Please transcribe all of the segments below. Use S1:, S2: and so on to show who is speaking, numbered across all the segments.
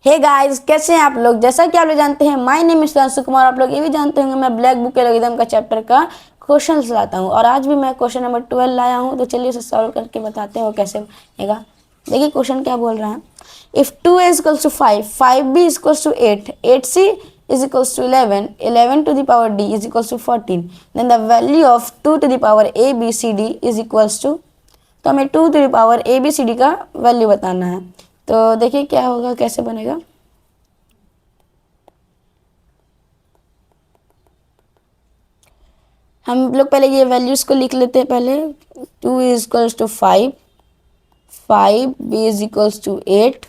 S1: Hey guys, कैसे हैं आप लोग। जैसा कि आप लोग जानते हैं, my name is Sudhanshu Kumar. आप लोग ये भी जानते होंगे मैं ब्लैक बुक एल्गोरिथम का चैप्टर का क्वेश्चन लाता हूँ और आज भी मैं क्वेश्चन नंबर 12 लाया हूँ। तो चलिए उसे सॉल्व करके बताते हैं वो कैसे बनेगा। देखिए क्वेश्चन क्या बोल रहा है। If 2a equals to 5, 5b equals to 8, 8c is equals to 11, 11 to the power d is equals to 14, then the value of 2 to the power a b c d is equals to। तो हमें 2 to the power a b c d का value बताना है। तो देखिए क्या होगा, कैसे बनेगा। हम लोग पहले ये वैल्यूज को लिख लेते हैं। पहले 2 is equals to 5, 5 b is equals to 8,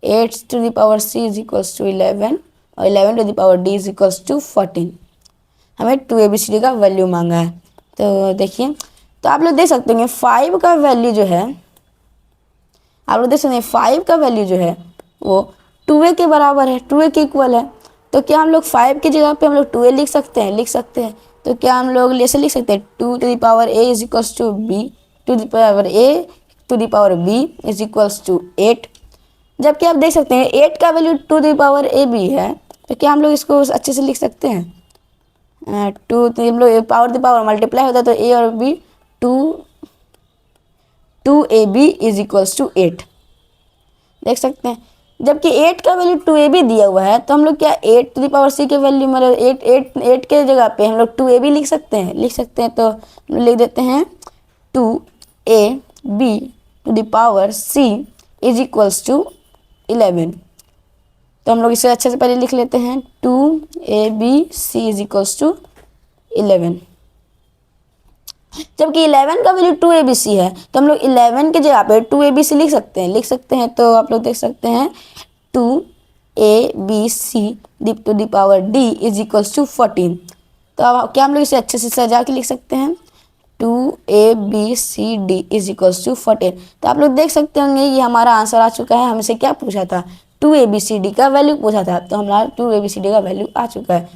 S1: 8 to the power c is equals to 11 और 11 to the power d is equals to 14। हमें 2 ABCD का वैल्यू मांगा है। तो देखिए, तो आप लोग देख सकते हैं 5 का वैल्यू जो है, आप लोग देख सकते हैं 5 का वैल्यू जो है वो 2a के बराबर है, 2a के इक्वल है। तो क्या हम लोग 5 की जगह पे हम लोग 2a लिख सकते हैं? लिख सकते हैं। तो क्या हम लोग ऐसे लिख सकते हैं 2 to the power a is equals to b, to the power a to the power b is equals to 8। जबकि आप देख सकते हैं 8 का value 2 to the power a b है। तो क्या हम लोग इसको अच्छे से लिख सकते हैं? टू हम लोग पावर द पावर मल्टीप्लाई होता है तो a और b, 2ab is equals to 8 देख सकते हैं। जबकि 8 का वैल्यू 2ab दिया हुआ है तो हम लोग क्या 8 टू द पावर c के वैल्यू मतलब 8 के जगह पे हम लोग 2ab लिख सकते हैं। लिख सकते हैं तो हम लोग लिख देते हैं 2ab to the power c is equals to 11। तो हम लोग इसे अच्छे से पहले लिख लेते हैं 2abc इज इक्वल्स टू 11। जबकि 11 का वैल्यू 2abc है तो हम लोग 11 के जगह पे 2abc लिख सकते हैं। लिख सकते हैं तो आप लोग देख सकते हैं 2abc to the power d is equals to 14। तो अब क्या हम लोग इसे अच्छे से सजा के लिख सकते हैं 2abcd इज इक्वल्स टू 14। तो आप लोग देख सकते होंगे ये हमारा आंसर आ चुका है। हमसे क्या पूछा था? 2abcd का वैल्यू पूछा था, तो हमारा 2abcd का वैल्यू आ चुका है।